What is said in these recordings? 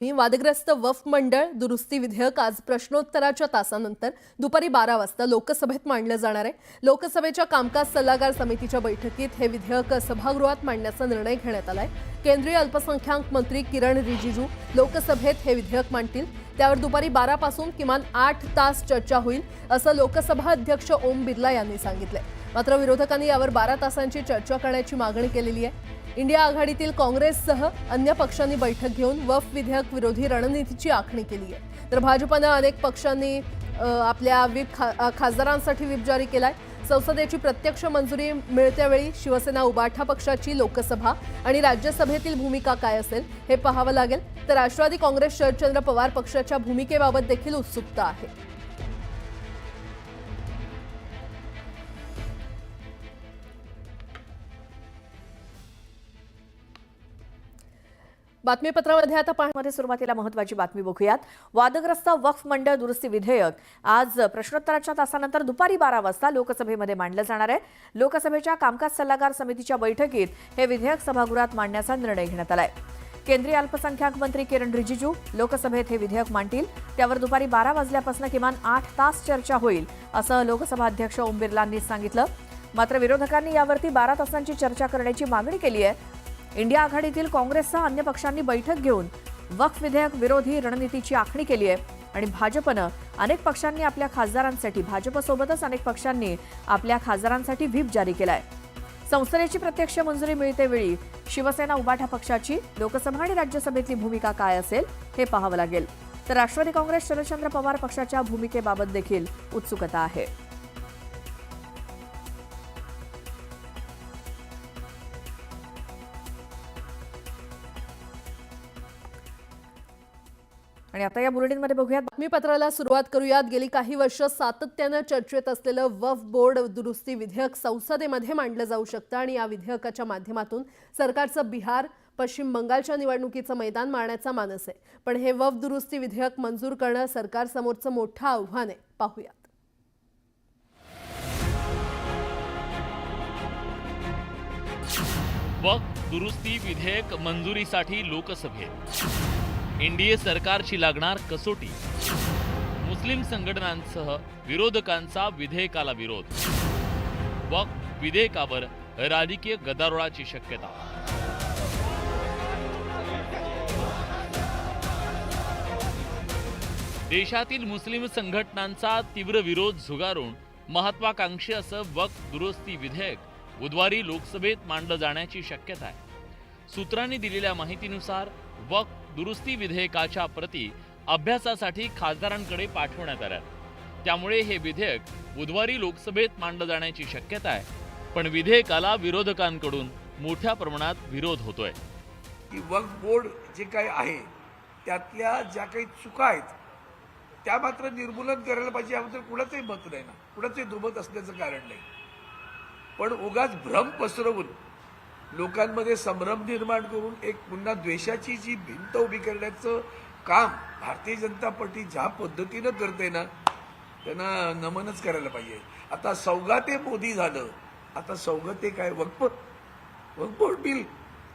ही वादग्रस्त वक्फ मंडळ दुरुस्ती विधेयक आज प्रश्नोत्तराच्या तासानंतर दुपारी 12 वाजता लोकसभेत मांडलं जाणार आहे। लोकसभेच्या कामकाज सल्लागार समितीच्या बैठकीत हे विधेयक सभागृहात मांडण्याचा निर्णय घेण्यात आलाय। केंद्रीय अल्पसंख्याक मंत्री किरण रिजिजू लोकसभेत हे विधेयक मांडतील। त्यावर दुपारी 12 पासून किमान 8 तास चर्चा होईल असं लोकसभा अध्यक्ष ओम बिर्ला यांनी सांगितलंय। मात्र विरोधकांनी यावर 12 तासांची चर्चा करण्याची मागणी केलेली आहे। इंडिया आघाडीतील काँग्रेससह अन्य पक्षांनी बैठक घेऊन वक्फ विधेयक विरोधी रणनीतीची आखणी केली आहे। तर भाजपने अनेक पक्षांनी आपल्या खासदारांसाठी व्हिप जारी केलाय। संसदेची प्रत्यक्ष मंजुरी मिळतेवेळी शिवसेना उबाठा पक्षाची लोकसभा आणि राज्यसभेतील भूमिका काय असेल हे पाहावं लागेल। तर राष्ट्रवादी काँग्रेस शरदचंद्र पवार पक्षाच्या भूमिकेबाबत देखील उत्सुकता आहे। बातमीपत्रामध्ये आता पाहण्यामध्ये सुरुवातीला महत्त्वाची बातमी बघूयात। वादग्रस्त वक्फ मंडळ दुरुस्ती विधेयक आज प्रश्नोत्तराच्या तासानंतर दुपारी 12 वाजता लोकसभेमध्ये मांडलं जाणार आहे। लोकसभेच्या कामकाज सल्लागार समितीच्या बैठकीत हे विधेयक सभागृहात मांडण्याचा निर्णय घेण्यात आलाय। केंद्रीय अल्पसंख्याक मंत्री किरण रिजिजू लोकसभेत हे विधेयक मांडतील। त्यावर दुपारी 12 वाजल्यापासून किमान 8 तास चर्चा होईल असं लोकसभा अध्यक्ष ओम बिर्लांनी सांगितलं। मात्र विरोधकांनी यावरती 12 तासांची चर्चा करण्याची मागणी केली आहे। इंडिया आघाडीतील काँग्रेससह अन्य पक्षांनी बैठक घेऊन वक्फ विधेयक विरोधी रणनीतीची आखणी केली आहे आणि भाजपने अनेक पक्षांनी आपल्या खासदारांसाठी भाजपसोबतच अनेक पक्षांनी आपल्या खासदारांसाठी व्हिप जारी केलाय। संसदेची प्रत्यक्ष मंजुरी मिळतेवेळी शिवसेना उबाठा पक्षाची लोकसभा आणि राज्यसभेतली भूमिका काय असेल हे पाहावं लागेल। तर राष्ट्रवादी काँग्रेस शरदचंद्र पवार पक्षाच्या भूमिकेबाबत देखील उत्सुकता आहे। आणि आता या बुलेटिनमध्ये बघूयात बातमीपत्राला सुरुवात करूयात। गेली काही वर्ष सातत्याने चर्चेत असलेलं वक्फ बोर्ड दुरुस्ती विधेयक संसदेमध्ये मांडलं जाऊ शकतं आणि या विधेयकाच्या माध्यमातून सरकारचं बिहार पश्चिम बंगालच्या निवडणुकीचं मैदान मारण्याचा मानस आहे। पण हे वक्फ दुरुस्ती विधेयक मंजूर करणं सरकारसमोरचं मोठं आव्हान आहे। पाहूयात। वक्फ दुरुस्ती विधेयक मंजुरीसाठी लोकसभेत एनडीए सरकारची लागणार कसोटी। मुस्लिम संघटनांसह विरोधकांचा विधेयकाला विरोध। वक्फ विधेयकावर राजकीय गदारोळाची शक्यता। देशातील मुस्लिम संघटनांचा तीव्र विरोध झुगारून महत्वाकांक्षी असं वक्फ दुरुस्ती विधेयक बुधवारी लोकसभेत मांडलं जाण्याची शक्यता आहे। सूत्रांनी दिलेल्या माहितीनुसार वक्फ दुरुस्ती विधेयकाच्या प्रती अभ्यासासाठी खासदारांकडे पाठवण्यात आल्या। त्यामुळे हे विधेयक बुधवारी लोकसभेत मांडलं जाण्याची शक्यता आहे। पण विधेयकाला विरोधकांकडून मोठ्या प्रमाणात विरोध होतोय। वक्फ बोर्ड जे काही आहे त्यातल्या ज्या काही चुका आहेत त्या मात्र निर्मूलन करायला पाहिजे याबद्दल कुणाचंही मत नाही ना, कुणाचंही दुमत असण्याचं कारण नाही। पण उगाच भ्रम पसरवून लोकांमध्ये संभ्रम निर्माण करून एक पुन्हा द्वेषाची जी भिंत उभी करण्याचं काम भारतीय जनता पार्टी ज्या पद्धतीनं करते ना त्यांना नमनच करायला पाहिजे। आता सौगाते मोदी झालं, आता सौगाते काय वक्फ बोर्ड बिल,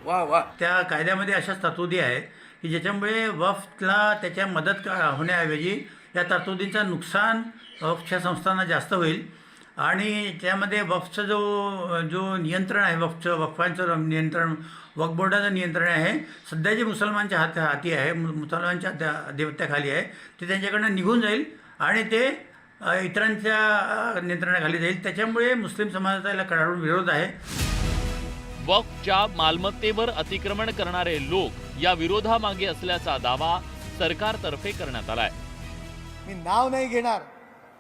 वा वा। त्या कायद्यामध्ये अशाच तरतुदी आहे की ज्याच्यामुळे वक्फला त्याच्या मदत होण्याऐवजी या तरतुदींचं नुकसान वक्फच्या संस्थांना जास्त होईल आणि त्यामध्ये वक्फचं जो नियंत्रण आहे वक्फांचं नियंत्रण वक्फ बोर्डाचं नियंत्रण आहे सध्या जे मुसलमानच्या हाती आहे, मुसलमानच्या अधिपत्याखाली आहे ते त्यांच्याकडनं निघून जाईल आणि ते इतरांच्या नियंत्रणाखाली जाईल। त्याच्यामुळे मुस्लिम समाजाचा याला कडाडून विरोध आहे। वक्फच्या मालमत्तेवर अतिक्रमण करणारे लोक या विरोधामागे असल्याचा दावा सरकारतर्फे करण्यात आलाय। मी नाव नाही घेणार,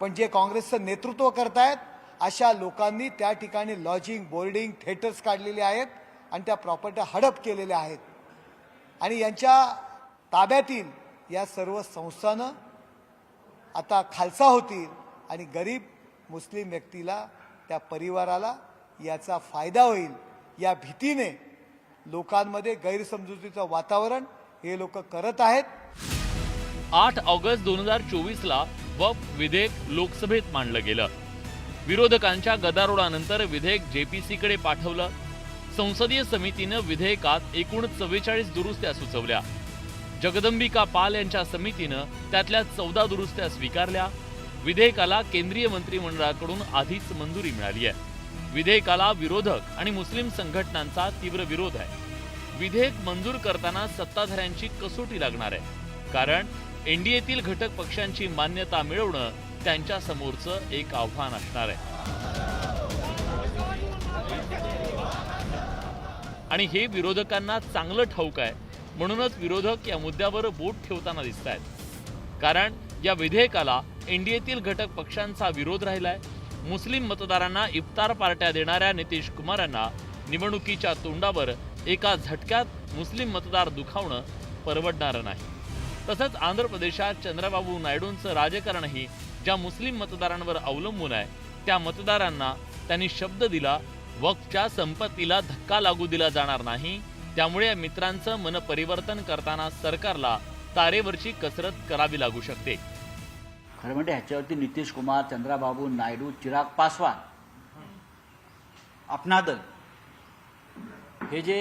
पण जे काँग्रेसचं नेतृत्व करतायत अशा लोकांनी त्या ठिकाणी लॉजिंग बोर्डिंग थिएटर्स काढलेले आहेत आणि त्या प्रॉपर्ट्या हडप केलेल्या आहेत आणि यांच्या ताब्यातील या सर्व संस्थानं आता खालसा होतील आणि गरीब मुस्लिम व्यक्तीला त्या परिवाराला याचा फायदा होईल या भीतीने लोकांमध्ये गैरसमजुतीचं वातावरण हे लोक करत आहेत। 8 ऑगस्ट 2024ला वक्फ विधेयक लोकसभेत मांडलं गेलं। विरोधकांच्या गदारोळानंतर विधेयक जेपीसीकडे पाठवलं। संसदीय समितीने विधेयकात एकूण 44 दुरुस्त्या सुचवल्या, जगदंबिका पाल यांच्या समितीनं त्यातल्या 14 दुरुस्त्या स्वीकारल्या. विधेयकाला केंद्रीय मंत्रिमंडळाकडून आधीच मंजुरी मिळाली आहे. विधेयकाला विरोधक आणि मुस्लिम संघटनांचा तीव्र विरोध आहे. विधेयक मंजूर करताना सत्ताधाऱ्यांची कसोटी लागणार आहे, कारण एनडीएतील घटक पक्षांची मान्यता मिळवणं त्यांच्या समोरचं एक आव्हान असणार आहे. आणि हे विरोधकांना चांगलं ठाऊक आहे, म्हणूनच विरोधक या मुद्द्यावर बोट ठेवताना दिसत आहेत. कारण या विधेयकाला एनडीएतील घटक पक्षांचा विरोध राहिलाय. मुस्लिम मतदारांना इफ्तार पार्ट्या देणाऱ्या नितीश कुमारांना निवडणुकीच्या तोंडावर एका झटक्यात मुस्लिम मतदार दुखावणं परवडणारं नाही. तसंच आंध्र प्रदेशात चंद्रबाबू नायडूंचं राजकारणही ज्या मुस्लिम मतदारांवर अवलंबून आहे, त्या मतदारांना त्यांनी शब्द दिला, वक्फच्या संपत्तीला धक्का लागू दिला जाणार नाही. त्यामुळे या मित्रांचं मन परिवर्तन करताना सरकारला तारेवरची कसरत करावी लागू शकते. खरं म्हणजे ह्याच्यावरती नितीश कुमार, चंद्रबाबू नायडू, चिराग पासवान, अपना दल हे जे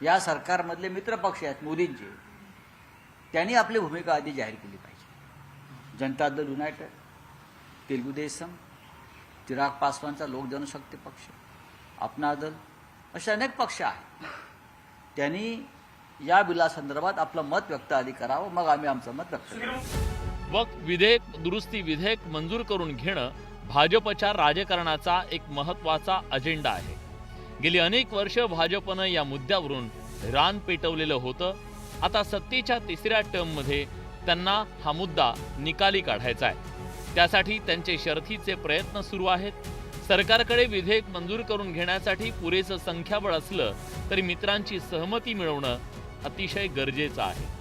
या सरकारमधले मित्रपक्ष आहेत मोदींचे, त्यांनी आपली भूमिका आधी जाहीर केली पाहिजे. जनता दल युनायटेड, तेलुगू देशम, चिराग पासवानचा लोक जनशक्ती पक्ष, अपना दल असे अनेक पक्ष आहेत. त्यांनी या बिलासंदर्भात आपलं मत व्यक्त आधी करावं, मग आम्ही आमचं मत व्यक्त करू. वक्फ विधेयक दुरुस्ती विधेयक मंजूर करून घेणं भाजपच्या राजकारणाचा एक महत्त्वाचा अजेंडा आहे. गेली अनेक वर्ष भाजपनं या मुद्द्यावरून रान पेटवलेलं होतं. आता सत्तेच्या तिसऱ्या टर्ममध्ये त्यांना हा मुद्दा निकाली काढायचा आहे. त्यासाठी त्यांचे शर्थीचे प्रयत्न सुरू आहेत. सरकारकडे विधेयक मंजूर करून घेण्यासाठी पुरेसं संख्याबळ असलं तरी मित्रांची सहमती मिळवणं अतिशय गरजेचं आहे.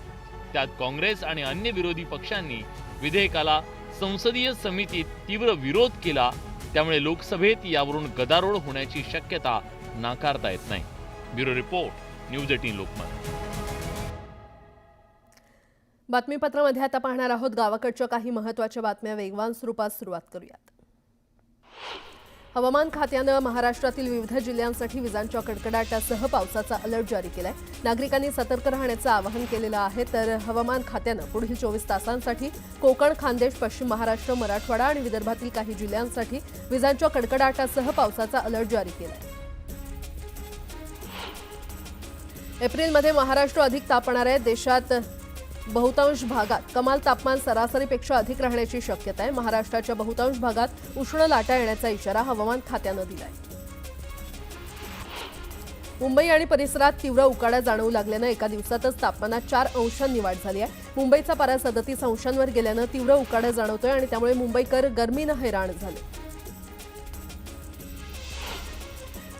त्यात काँग्रेस आणि अन्य विरोधी पक्षांनी विधेयकाला संसदीय समितीत तीव्र विरोध केला. त्यामुळे लोकसभेत यावरून गदारोळ होण्याची शक्यता नाकारता येत नाही. Bureau report, news 18 Lokmat. बातमीपत्रामध्ये आता पाहणार आहोत गावाकडच्या काही महत्त्वाच्या बातम्या वेगवान स्वरूपात. सुरुवात करूयात. हवामान खात्यानं महाराष्ट्रातील विविध जिल्ह्यांसाठी विजांच्या कडकडाटासह पावसाचा अलर्ट जारी केलाय. नागरिकांनी सतर्क राहण्याचं आवाहन केलेलं आहे. तर हवामान खात्यानं पुढील 24 तासांसाठी कोकण, खानदेश, पश्चिम महाराष्ट्र, मराठवाडा आणि विदर्भातील काही जिल्ह्यांसाठी विजांच्या कडकडाटासह पावसाचा अलर्ट जारी केलाय. एप्रिलमध्ये महाराष्ट्र अधिक तापणार आहे. देशात बहुतांश भागात कमाल तापमान सरासरीपेक्षा अधिक राहण्याची शक्यता आहे. महाराष्ट्राच्या बहुतांश भागात उष्ण लाटा येण्याचा इशारा हवामान खात्यानं दिलाय. मुंबई आणि परिसरात तीव्र उकाडा जाणवू लागल्यानं एका दिवसातच तापमानात 4 अंशांनी वाढ झाली आहे. मुंबईचा पारा 37 अंशांवर गेल्यानं तीव्र उकाडा जाणवतोय आणि त्यामुळे मुंबईकर गरमीनं हैराण झाले.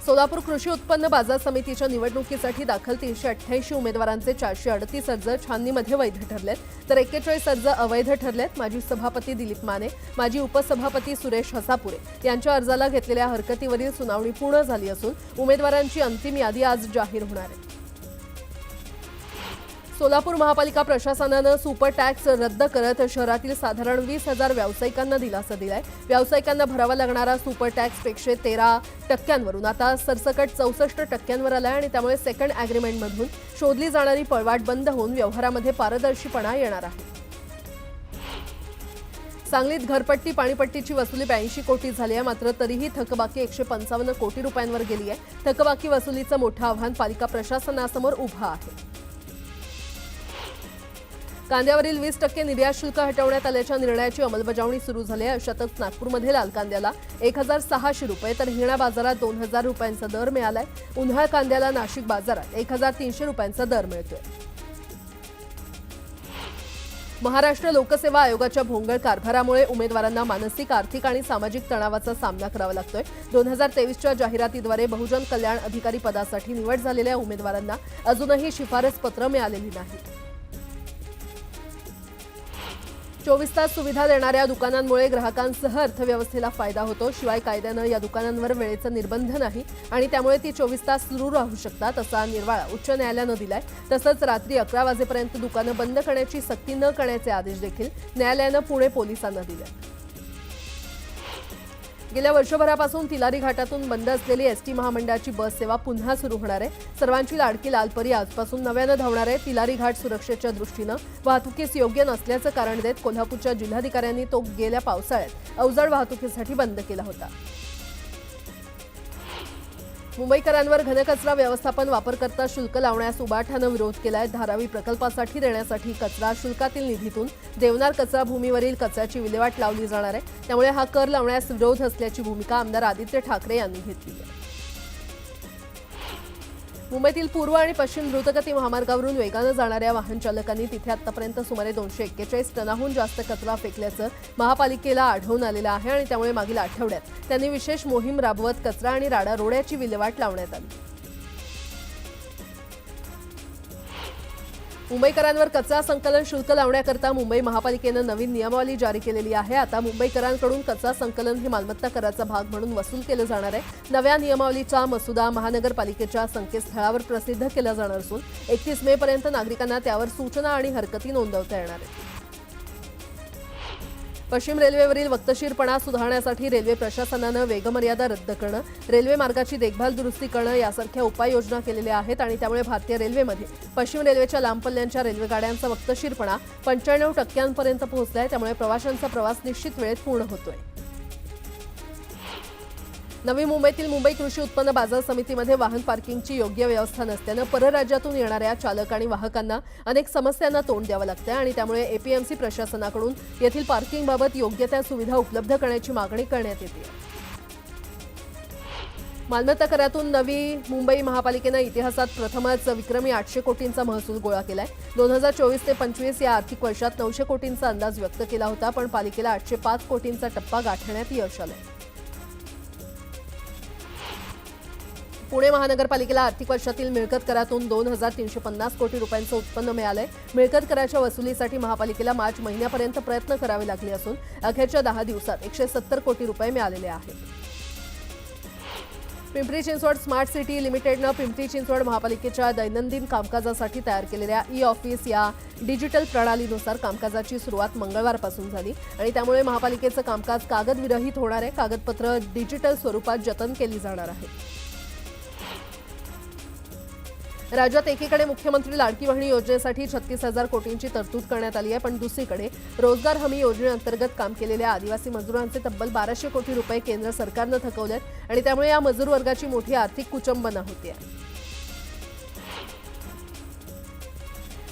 सोलापूर कृषी उत्पन्न बाजार समितीच्या निवडणुकीसाठी दाखल 388 उमेदवारांचे 438 अर्ज छाननीमध्ये वैध ठरलेत, तर 41 अर्ज अवैध ठरलेत. माजी सभापती दिलीप माने, माजी उपसभापती सुरेश हसापुरे यांच्या अर्जाला घेतलेल्या हरकतीवरील सुनावणी पूर्ण झाली असून उमेदवारांची अंतिम यादी आज जाहीर होणार आहे. सोलापूर महापालिका प्रशासनानं सुपर टॅक्स रद्द करत शहरातील साधारण 20,000 व्यावसायिकांना दिलासा दिलाय. व्यावसायिकांना भरावा लागणारा सुपर टॅक्स 13% आता सरसकट 64% आलाय आणि त्यामुळे सेकंड अॅग्रीमेंटमधून शोधली जाणारी पळवाट बंद होऊन व्यवहारामध्ये पारदर्शीपणा येणार आहे. सांगलीत घरपट्टी पाणीपट्टीची वसुली 82 कोटी झाली आहे. मात्र तरीही थकबाकी 155 कोटी रुपयांवर गेली आहे. थकबाकी वसुलीचं मोठं आव्हान पालिका प्रशासनासमोर उभं आहे. कांद्यावरील 20% निर्यात शुल्क हटवण्यात आल्याच्या निर्णयाची अंमलबजावणी सुरू झाली आहे. अशातच नागपूरमध्ये लाल कांद्याला 1,600 रुपये तर हिंगणा बाजारात 2,000 रुपयांचा दर मिळालाय. उन्हाळ कांद्याला नाशिक बाजारात 1,300 रुपयांचा दर मिळतोय. महाराष्ट्र लोकसेवा आयोगाच्या भोंगळ कारभारामुळे उमेदवारांना मानसिक, आर्थिक आणि सामाजिक तणावाचा सामना करावा लागतोय. 2023च्या जाहिरातीद्वारे बहुजन कल्याण अधिकारी पदासाठी निवड झालेल्या उमेदवारांना अजूनही शिफारस पत्र मिळालेली नाही. 24 तास सुविधा देणाऱ्या दुकानांमुळे ग्राहकांसह अर्थव्यवस्थेला फायदा होतो. शिवाय कायद्यानं या दुकानांवर वेळेचं निर्बंध नाही आणि त्यामुळे ती 24 तास सुरू राहू शकतात असा निर्वाळा उच्च न्यायालयानं दिलाय. तसंच रात्री 11 वाजेपर्यंत दुकानं बंद करण्याची सक्ती न करण्याचे आदेश देखील न्यायालयानं पुणे पोलिसांना दिले. गेल्या वर्षभरापासून तिलारी घाटातून बंद असलेली एसटी महामंडळाची बस सेवा पुन्हा सुरू होणार आहे. सर्वांची लाडकी लालपरी आजपासून नव्यानं धावणार आहे. तिलारी घाट सुरक्षेच्या दृष्टीनं वाहतुकीस योग्य नसल्याचं कारण देत कोल्हापूरच्या जिल्हाधिकाऱ्यांनी तो गेल्या पावसाळ्यात अवजड वाहतुकीसाठी बंद केला होता. मुंबईकरांवर घनकचरा व्यवस्थापन वापरकर्ता शुल्क लावण्यास उबाठानं विरोध केलाय. धारावी प्रकल्पासाठी देण्यासाठी कचरा शुल्कातील निधीतून देवनार कचरा भूमीवरील कचऱ्याची विल्हेवाट लावली जाणार आहे. त्यामुळे हा कर लावण्यास विरोध असल्याची भूमिका आमदार आदित्य ठाकरे यांनी घेतली आहे. मुंबईतील पूर्व आणि पश्चिम द्रुतगती महामार्गावरून वेगानं जाणाऱ्या वाहन चालकांनी तिथे आतापर्यंत सुमारे 241 टनाहून जास्त कचरा फेकल्याचं महापालिकेला आढळून आलेलं आहे आणि त्यामुळे मागील आठवड्यात त्यांनी विशेष मोहीम राबवत कचरा आणि राडा रोड्याची विल्हेवाट लावण्यात आली. मुंबईकरांवर कचरा संकलन शुल्क लावण्याकरता मुंबई महापालिकेनं नवीन नियमावली जारी केलेली आहे. आता मुंबईकरांकडून कचरा संकलन हे मालमत्ता कराचा भाग म्हणून वसूल केलं जाणार आहे. नव्या नियमावलीचा मसुदा महानगरपालिकेच्या संकेतस्थळावर प्रसिद्ध केला जाणार असून 31 मे पर्यंत नागरिकांना त्यावर सूचना आणि हरकती नोंदवता येणार आहेत. पश्चिम रेल्वेवरील वक्तशीरपणा सुधारण्यासाठी रेल्वे प्रशासनानं वेगमर्यादा रद्द करणं, रेल्वे मार्गाची देखभाल दुरुस्ती करणं यासारख्या उपाययोजना केलेल्या आहेत आणि त्यामुळे भारतीय रेल्वेमध्ये पश्चिम रेल्वेच्या लांब पल्ल्यांच्या रेल्वेगाड्यांचा वक्तशीरपणा 95% पोहोचलाय. त्यामुळे प्रवाशांचा प्रवास निश्चित वेळेत पूर्ण होतोय. नवी मुंबईतील मुंबई कृषी उत्पन्न बाजार समितीमध्ये वाहन पार्किंगची योग्य व्यवस्था नसल्यानं परराज्यातून येणाऱ्या चालक आणि वाहकांना अनेक समस्यांना तोंड द्यावं लागतं आणि त्यामुळे एपीएमसी प्रशासनाकडून येथील पार्किंगबाबत योग्य त्या सुविधा उपलब्ध करण्याची मागणी करण्यात येते. मालमत्ता करातून नवी मुंबई महापालिकेनं इतिहासात प्रथमच विक्रमी 800 कोटींचा महसूल गोळा केलाय. 2024 ते 25 या आर्थिक वर्षात 900 कोटींचा अंदाज व्यक्त केला होता, पण पालिकेला 805 कोटींचा टप्पा गाठण्यात यश आलंय. पुणे महानगरपालिकेला आर्थिक वर्षातील मिळकत करातून 2,350 कोटी रुपयांचं उत्पन्न मिळालंय. मिळकत कराच्या वसुलीसाठी महापालिकेला मार्च महिन्यापर्यंत प्रयत्न करावे लागले असून अखेरच्या 10 दिवसात 170 कोटी रुपये मिळालेले आहेत. पिंपरी चिंचवड स्मार्ट सिटी लिमिटेडनं पिंपरी चिंचवड महापालिकेच्या दैनंदिन कामकाजासाठी तयार केलेल्या ई-ऑफिस या डिजिटल प्रणालीनुसार कामकाजाची सुरुवात मंगळवारपासून झाली आणि त्यामुळे महापालिकेचं कामकाज कागदविरहित होणार आहे. कागदपत्र डिजिटल स्वरूपात जतन केली जाणार आहेत. राज्यात एकीकडे मुख्यमंत्री लाडकी बहीण योजनेसाठी 36,000 कोटींची तरतूद करण्यात आली आहे, पण दुसरीकडे रोजगार हमी योजनेअंतर्गत काम केलेल्या आदिवासी मजुरांचे तब्बल 1200 कोटी रुपये केंद्र सरकारनं थकवलेत आणि त्यामुळे या मजूर वर्गाची मोठी आर्थिक कुचंबना होते.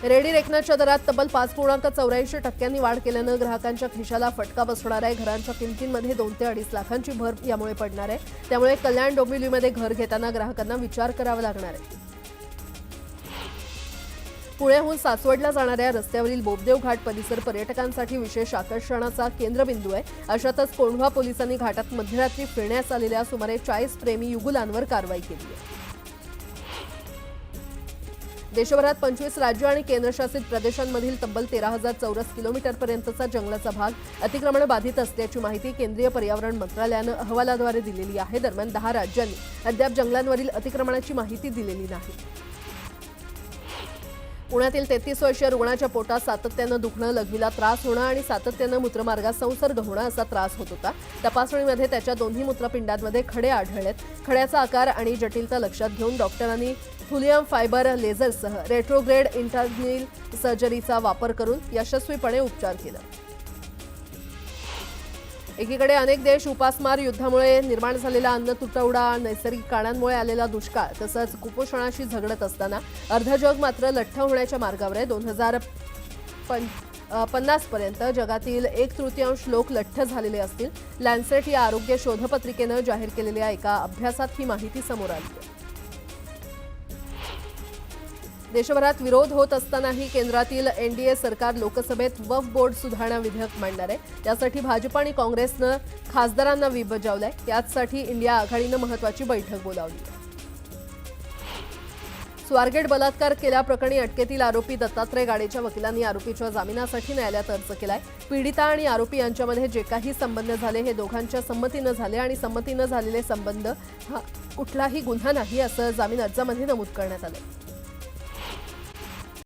रेडी रेकनरच्या दरात तब्बल 5.84% वाढ केल्यानं ग्राहकांच्या खिशाला फटका बसणार आहे. घरांच्या किमतींमध्ये 2 ते 2.5 लाखांची भर यामुळे पडणार आहे. त्यामुळे कल्याण डोंबिवलीमध्ये घर घेताना ग्राहकांना विचार करावा लागणार आहे. पुण्याहून सासवडला जाणाऱ्या रस्त्यावरील बोबदेव घाट परिसर पर्यटकांसाठी विशेष आकर्षणाचा केंद्रबिंदू आहे. अशातच कोंढवा पोलिसांनी घाटात मध्यरात्री फिरण्यास आलेल्या सुमारे 40 प्रेमी युगुलांवर कारवाई केली आहे. देशभरात 25 राज्य आणि केंद्रशासित प्रदेशांमधील तब्बल 13,000 चौरस किलोमीटरपर्यंतचा जंगलाचा भाग अतिक्रमण बाधित असल्याची माहिती केंद्रीय पर्यावरण मंत्रालयानं अहवालाद्वारे दिलेली आहे. दरम्यान 10 राज्यांनी अद्याप जंगलांवरील अतिक्रमणाची माहिती दिलेली नाही. पुण्यातील 33 वर्षीय रुग्णाच्या पोटात सातत्यानं दुखणं, लघवीला त्रास होणं आणि सातत्यानं मूत्रमार्गात संसर्ग होणं असा त्रास होत होता. तपासणीमध्ये त्याच्या दोन्ही मूत्रपिंडांमध्ये खडे आढळलेत. खड्याचा आकार आणि जटिलता लक्षात घेऊन डॉक्टरांनी थुलियम फायबर लेझरसह रेट्रोग्रेड इंटर्नल सर्जरीचा वापर करून यशस्वीपणे उपचार केला. एकीकडे अनेक देश उपासमार युद्धामुळे निर्माण झालेला अन्न तुटवडा, नैसर्गिक कारणांमुळे आलेला दुष्काळ तसंच कुपोषणाशी झगडत असताना अर्ध जग मात्र लठ्ठ होण्याच्या मार्गावर आहे. 2050 पर्यंत जगातील 1/3 लोक लठ्ठ झालेले असतील. लॅन्सेट या आरोग्य शोधपत्रिकेनं जाहीर केलेल्या एका अभ्यासात ही माहिती समोर आली आहे. देशभरात विरोध होत असतानाही केंद्रातील एनडीए सरकार लोकसभेत वक्फ बोर्ड सुधारणा विधेयक मांडणार आहे. त्यासाठी भाजप आणि काँग्रेसनं खासदारांना व्हीप बजावलाय. यासाठी इंडिया आघाडीनं महत्त्वाची बैठक बोलावली. स्वारगेट बलात्कार केल्याप्रकरणी अटकेतील आरोपी दत्तात्रय गाडेच्या वकिलांनी आरोपीच्या जामिनासाठी न्यायालयात अर्ज केलाय. पीडिता आणि आरोपी यांच्यामध्ये जे काही संबंध झाले हे दोघांच्या संमतीनं झाले आणि संमतीनं झालेले संबंध हा कुठलाही गुन्हा नाही असं जामीन अर्जामध्ये नमूद करण्यात आलं.